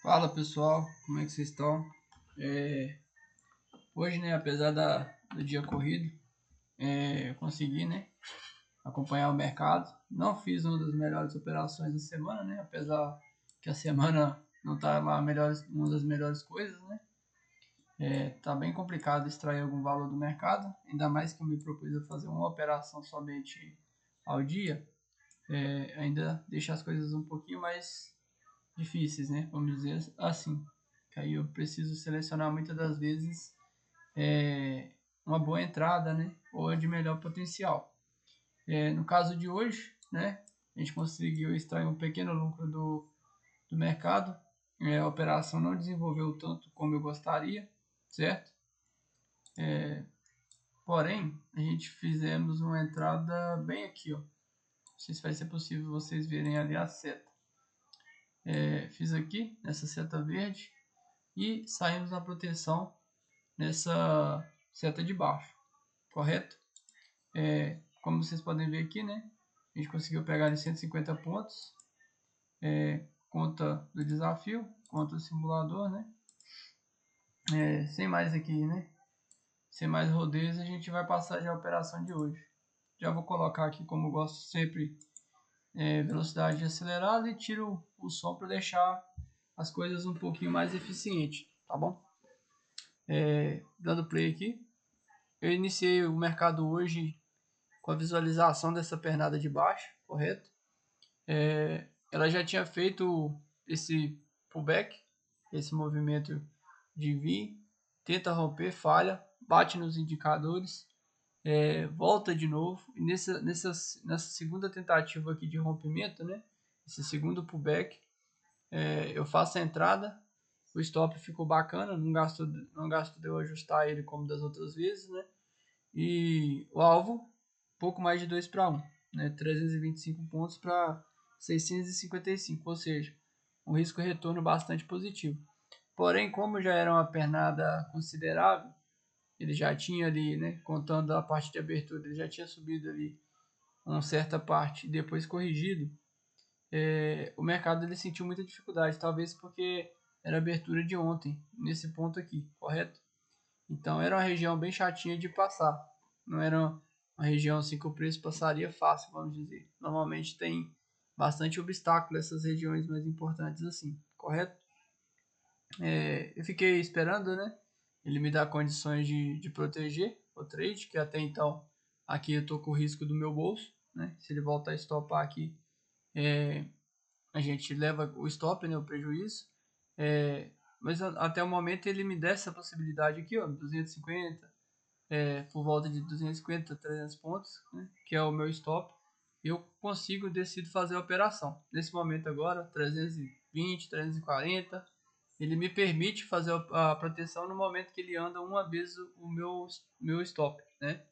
Fala pessoal, como é que vocês estão? Hoje, né, apesar do dia corrido, eu consegui, né, acompanhar o mercado. Não fiz uma das melhores operações da semana, né, apesar que a semana não tá lá uma das melhores coisas, né. Tá bem complicado extrair algum valor do mercado, ainda mais que eu me propus a fazer uma operação somente ao dia. Ainda deixa as coisas um pouquinho mais difíceis, né? Vamos dizer assim. Que aí eu preciso selecionar muitas das vezes uma boa entrada, né? Ou a de melhor potencial. No caso de hoje, né? A gente conseguiu extrair um pequeno lucro do mercado. A operação não desenvolveu tanto como eu gostaria, certo? Porém, a gente fizemos uma entrada bem aqui, ó. Não sei se vai ser possível vocês verem ali a seta. Fiz aqui, nessa seta verde, e saímos na proteção nessa seta de baixo, correto? Como vocês podem ver aqui, né? A gente conseguiu pegar ali 150 pontos, conta do desafio, conta do simulador, né? Sem mais aqui, né? Sem mais rodeios, a gente vai passar já a operação de hoje. Já vou colocar aqui, como eu gosto sempre, velocidade acelerada e tiro o som para deixar as coisas um pouquinho mais eficientes, tá bom? Dando play aqui. Eu iniciei o mercado hoje com a visualização dessa pernada de baixo, correto? Ela já tinha feito esse pullback, esse movimento de vir, tenta romper, falha, bate nos indicadores, volta de novo, e nessa segunda tentativa aqui de rompimento, né? Esse segundo pullback, eu faço a entrada, o stop ficou bacana, não gasto de eu ajustar ele como das outras vezes, né? E o alvo, pouco mais de 2 para 1, né? 325 pontos para 655, ou seja, um risco-retorno bastante positivo. Porém, como já era uma pernada considerável, ele já tinha ali, né, contando a parte de abertura, ele já tinha subido ali uma certa parte e depois corrigido. O mercado ele sentiu muita dificuldade, talvez porque era a abertura de ontem, nesse ponto aqui, correto? Então era uma região bem chatinha de passar. Não era uma região assim que o preço passaria fácil, vamos dizer. Normalmente tem bastante obstáculo essas regiões mais importantes assim, correto? Eu fiquei esperando, né? Ele me dá condições de proteger o trade, que até então aqui eu tô com o risco do meu bolso, né? Se ele voltar a stopar aqui, a gente leva o stop, né? O prejuízo. Mas até o momento ele me dá essa possibilidade aqui, ó, 250, por volta de 250, 300 pontos, né, que é o meu stop, eu decido fazer a operação. Nesse momento agora, 320, 340, ele me permite fazer a proteção no momento que ele anda uma vez o meu stop, né?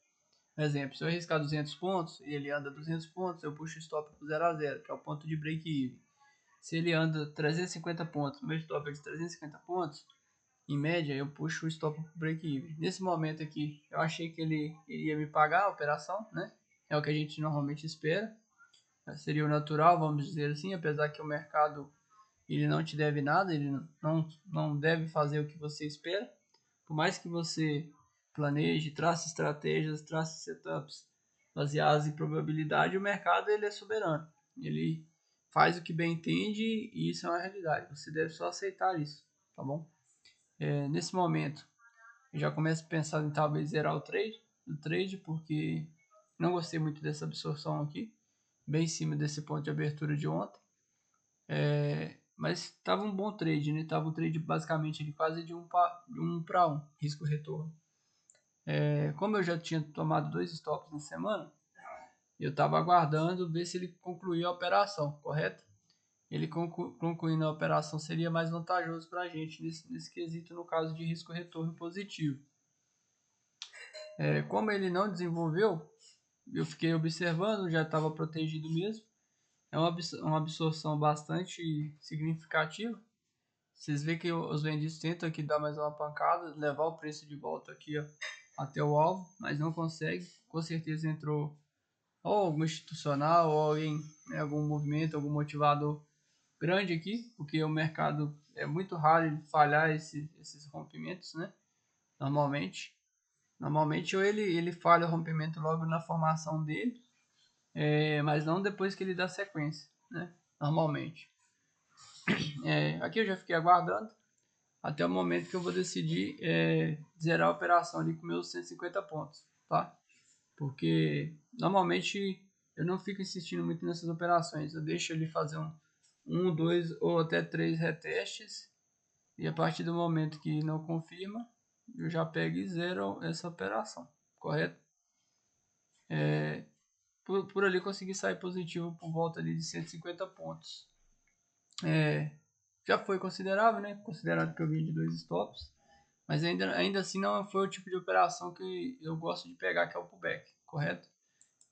Por exemplo, se eu arriscar 200 pontos e ele anda 200 pontos, eu puxo o stop para 0 a 0, que é o ponto de break-even. Se ele anda 350 pontos, meu stop é de 350 pontos, em média, eu puxo o stop pro break-even. Nesse momento aqui, eu achei que ele iria me pagar a operação, né? É o que a gente normalmente espera. Seria o natural, vamos dizer assim, apesar que o mercado ele não te deve nada, ele não deve fazer o que você espera. Por mais que você planeje, trace estratégias, trace setups baseados em probabilidade, o mercado ele é soberano. Ele faz o que bem entende e isso é uma realidade. Você deve só aceitar isso, tá bom? Nesse momento, eu já começo a pensar em talvez zerar o trade, porque não gostei muito dessa absorção aqui, bem em cima desse ponto de abertura de ontem. Mas estava um bom trade, né? Tava um trade basicamente de quase de 1 para 1, risco-retorno. Como eu já tinha tomado 2 stops na semana, eu estava aguardando ver se ele concluía a operação, correto? Ele concluindo a operação seria mais vantajoso para a gente nesse quesito, no caso de risco-retorno positivo. Como ele não desenvolveu, eu fiquei observando, já estava protegido mesmo. É uma absorção bastante significativa. Vocês veem que os vendidos tentam aqui dar mais uma pancada, levar o preço de volta aqui, ó, até o alvo, mas não consegue. Com certeza entrou ou algum institucional ou alguém, né, algum movimento, algum motivador grande aqui, porque o mercado é muito raro ele falhar esses rompimentos, né? Normalmente ou ele falha o rompimento logo na formação dele, mas não depois que ele dá sequência, né? Normalmente. Aqui eu já fiquei aguardando até o momento que eu vou decidir zerar a operação ali com meus 150 pontos, tá? Porque normalmente eu não fico insistindo muito nessas operações, eu deixo ele fazer um, dois ou até 3 retestes, e a partir do momento que não confirma, eu já pego e zero essa operação, correto? Por ali consegui sair positivo por volta ali de 150 pontos. Já foi considerável, né? Considerado que eu vim de 2 stops, mas ainda assim não foi o tipo de operação que eu gosto de pegar, que é o pullback, correto?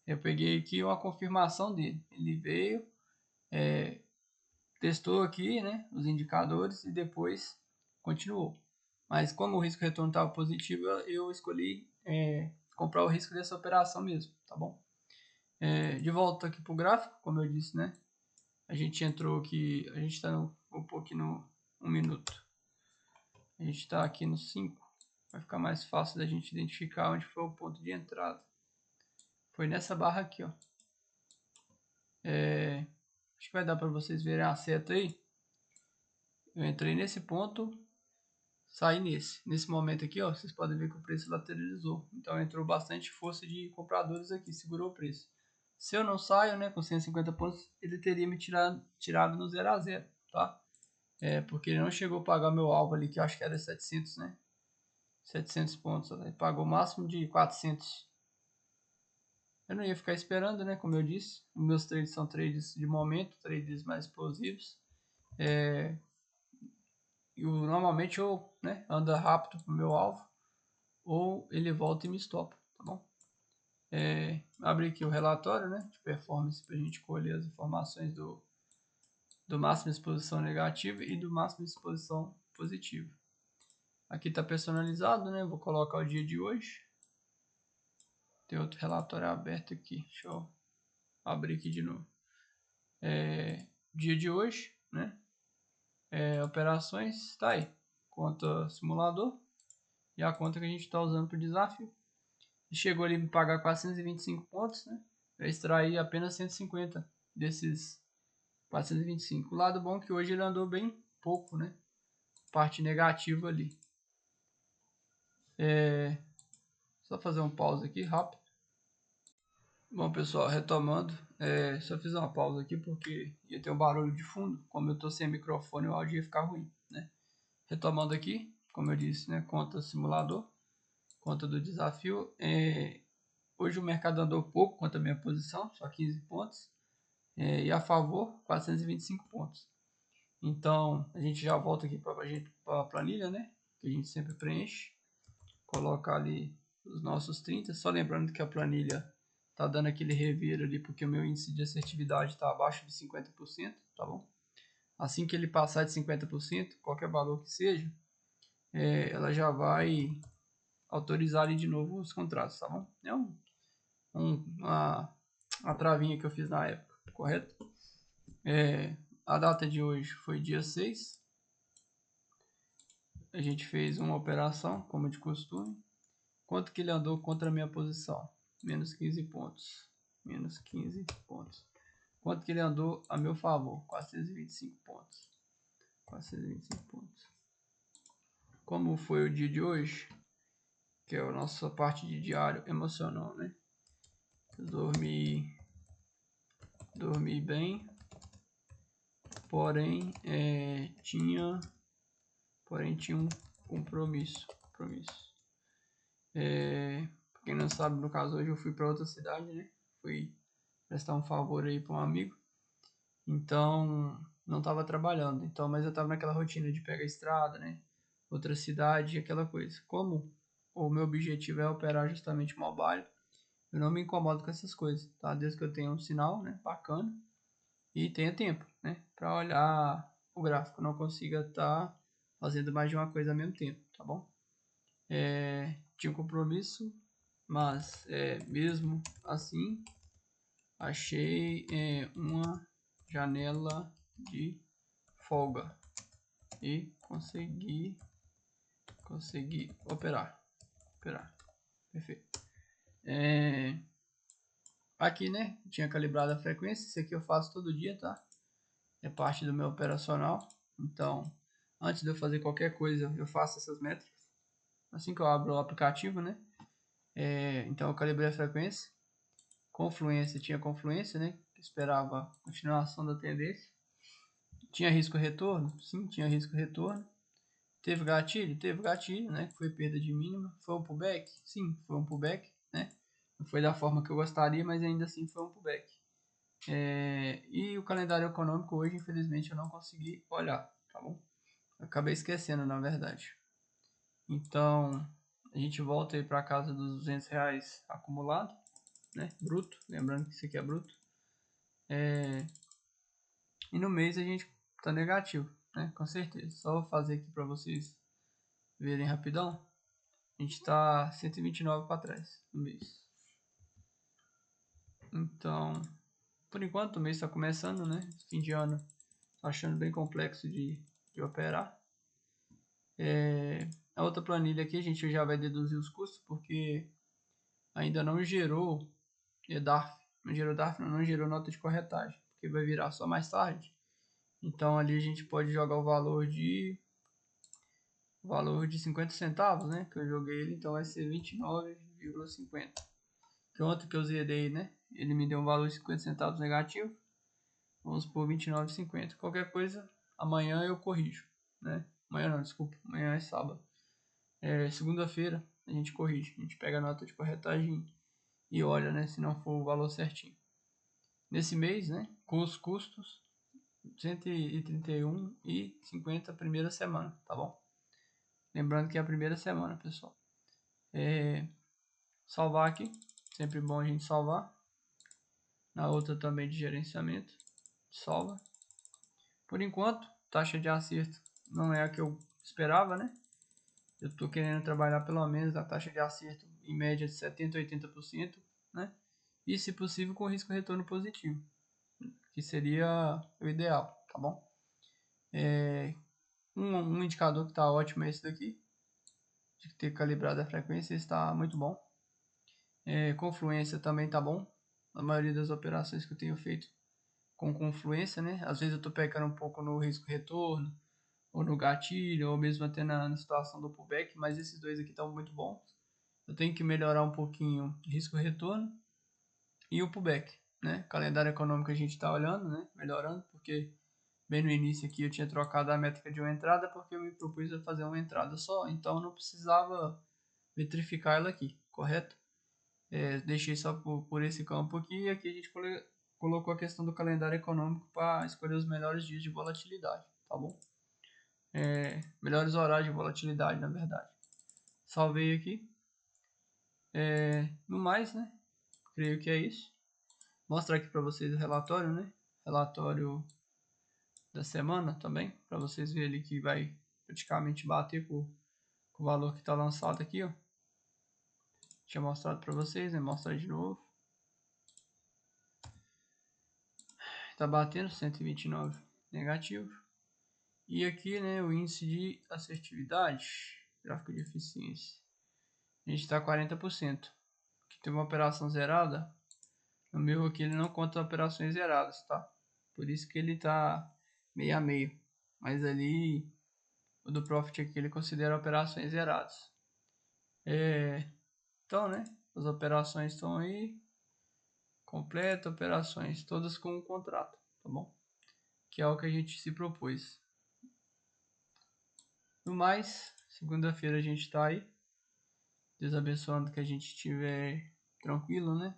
Eu peguei aqui uma confirmação dele. Ele veio, testou aqui, né, os indicadores e depois continuou. Mas como o risco retorno estava positivo, eu escolhi comprar o risco dessa operação mesmo, tá bom? De volta aqui para o gráfico, como eu disse, né? A gente entrou aqui, a gente está um pouquinho no 1 minuto. A gente está aqui no 5. Vai ficar mais fácil da gente identificar onde foi o ponto de entrada. Foi nessa barra aqui, ó. Acho que vai dar para vocês verem a seta aí. Eu entrei nesse ponto, saí nesse. Nesse momento aqui, ó, vocês podem ver que o preço lateralizou. Então entrou bastante força de compradores aqui, segurou o preço. Se eu não saio, né, com 150 pontos, ele teria me tirado no 0 a 0, tá? Porque ele não chegou a pagar meu alvo ali, que eu acho que era 700, né? 700 pontos. Ele pagou o máximo de 400. Eu não ia ficar esperando, né? Como eu disse, os meus trades são trades de momento, trades mais explosivos. Normalmente eu, né, anda rápido pro meu alvo, ou ele volta e me stopa, tá bom? Abri aqui o relatório, né, de performance para a gente colher as informações do máximo de exposição negativa e do máximo de exposição positiva. Aqui está personalizado, né? Vou colocar o dia de hoje. Tem outro relatório aberto aqui. Deixa eu abrir aqui de novo. Dia de hoje, né? Operações, tá aí. Conta simulador e a conta que a gente está usando para o desafio. E chegou ali a me pagar 425 pontos, né? Eu extraí apenas 150 desses 425. O lado bom é que hoje ele andou bem pouco, né? Parte negativa ali. Só fazer um pause aqui rápido. Bom, pessoal, retomando, só fiz uma pausa aqui porque ia ter um barulho de fundo. Como eu tô sem microfone, o áudio ia ficar ruim, né? Retomando aqui, como eu disse, né? Conta simulador, conta do desafio. Hoje o mercado andou pouco quanto a minha posição, só 15 pontos. E a favor, 425 pontos. Então, a gente já volta aqui para a planilha, né? Que a gente sempre preenche. Colocar ali os nossos 30. Só lembrando que a planilha tá dando aquele reviro ali porque o meu índice de assertividade está abaixo de 50%, tá bom? Assim que ele passar de 50%, qualquer valor que seja, ela já vai autorizar ali de novo os contratos, tá bom? É uma travinha que eu fiz na época, correto? A data de hoje foi dia 6. A gente fez uma operação, como de costume. Quanto que ele andou contra a minha posição? Menos 15 pontos. Menos 15 pontos. Quanto que ele andou a meu favor? 425 pontos. 425 pontos. Como foi o dia de hoje, que é a nossa parte de diário emocional, né? Eu dormi bem, porém tinha um compromisso. Pra quem não sabe, no caso hoje eu fui para outra cidade, né? Fui prestar um favor aí para um amigo. Então, não estava trabalhando. Então, mas eu estava naquela rotina de pegar a estrada, né? Outra cidade, aquela coisa. Como o meu objetivo é operar justamente mobile, eu não me incomodo com essas coisas, tá? Desde que eu tenha um sinal, né? Bacana. E tenha tempo, né? Para olhar o gráfico. Não consiga estar fazendo mais de uma coisa ao mesmo tempo, tá bom? Tinha um compromisso, mas mesmo assim, achei uma janela de folga e consegui operar. Perfeito. Aqui, né, tinha calibrado a frequência. Isso aqui eu faço todo dia, tá? É parte do meu operacional. Então, antes de eu fazer qualquer coisa, eu faço essas métricas. Assim que eu abro o aplicativo, né? Então, eu calibrei a frequência. Confluência, tinha confluência, né? Que esperava a continuação da tendência. Tinha risco retorno? Sim, tinha risco retorno. Teve gatilho? Teve gatilho, né? Foi perda de mínima. Foi um pullback? Sim, foi um pullback, né? Não foi da forma que eu gostaria, mas ainda assim foi um pullback. E o calendário econômico hoje, infelizmente, eu não consegui olhar, tá bom? Eu acabei esquecendo, na verdade. Então, a gente volta aí para casa dos R$200 acumulado, né? Bruto, lembrando que isso aqui é bruto. E no mês a gente tá negativo, né? Com certeza. Só vou fazer aqui para vocês verem rapidão. A gente tá 129 para trás no mês. Então, por enquanto o mês está começando, né? Fim de ano, tô achando bem complexo de operar. A outra planilha aqui a gente já vai deduzir os custos, porque ainda não gerou DARF. Não gerou DARF, não gerou nota de corretagem, porque vai virar só mais tarde. Então ali a gente pode jogar o valor de 50 centavos, né? Que eu joguei ele, então vai ser 29,50. Que ontem que eu zerei, né? Ele me deu um valor de 50 centavos negativo. Vamos por 29,50. Qualquer coisa, amanhã eu corrijo, né? Amanhã não, desculpa. Amanhã é sábado. Segunda-feira a gente corrige. A gente pega a nota de corretagem e olha, né? Se não for o valor certinho. Nesse mês, né? Com os custos, 131,50 primeira semana, tá bom? Lembrando que é a primeira semana, pessoal. Salvar aqui. Sempre bom a gente salvar. Na outra também de gerenciamento. Salva. Por enquanto, taxa de acerto não é a que eu esperava, né? Eu estou querendo trabalhar pelo menos a taxa de acerto em média de 70% a 80%, né? E se possível com risco retorno positivo, que seria o ideal, tá bom? Um indicador que está ótimo é esse daqui, de ter calibrado a frequência, está muito bom. Confluência também tá bom. A maioria das operações que eu tenho feito com confluência, né? Às vezes eu estou pecando um pouco no risco retorno, ou no gatilho, ou mesmo até na situação do pullback, mas esses dois aqui estão muito bons. Eu tenho que melhorar um pouquinho o risco retorno e o pullback, né? Calendário econômico a gente está olhando, né? Melhorando, porque bem no início aqui eu tinha trocado a métrica de uma entrada porque eu me propus a fazer uma entrada só, então eu não precisava metrificar ela aqui, correto? Deixei só por esse campo aqui, e aqui a gente colocou a questão do calendário econômico para escolher os melhores dias de volatilidade, tá bom? Melhores horários de volatilidade, na verdade. Salvei aqui. No mais, né? Creio que é isso. Mostrar aqui para vocês o relatório, né? Relatório da semana também, para vocês verem que vai praticamente bater com o valor que está lançado aqui, ó. Tinha mostrado para vocês, né? Mostrar de novo. Tá batendo 129 negativo. E aqui, né, o índice de assertividade, gráfico de eficiência. A gente está 40%. Aqui tem uma operação zerada. No meu aqui ele não conta operações zeradas, tá? Por isso que ele tá meio a meio. Mas ali, o do Profit aqui ele considera operações zeradas. Então, né, as operações estão aí. Completa, operações, todas com um contrato, tá bom? Que é o que a gente se propôs. No mais, segunda-feira a gente tá aí. Deus abençoando que a gente estiver tranquilo, né?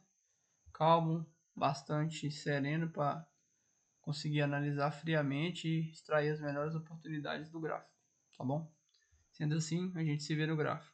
Calmo, bastante sereno para conseguir analisar friamente e extrair as melhores oportunidades do gráfico, tá bom? Sendo assim, a gente se vê no gráfico.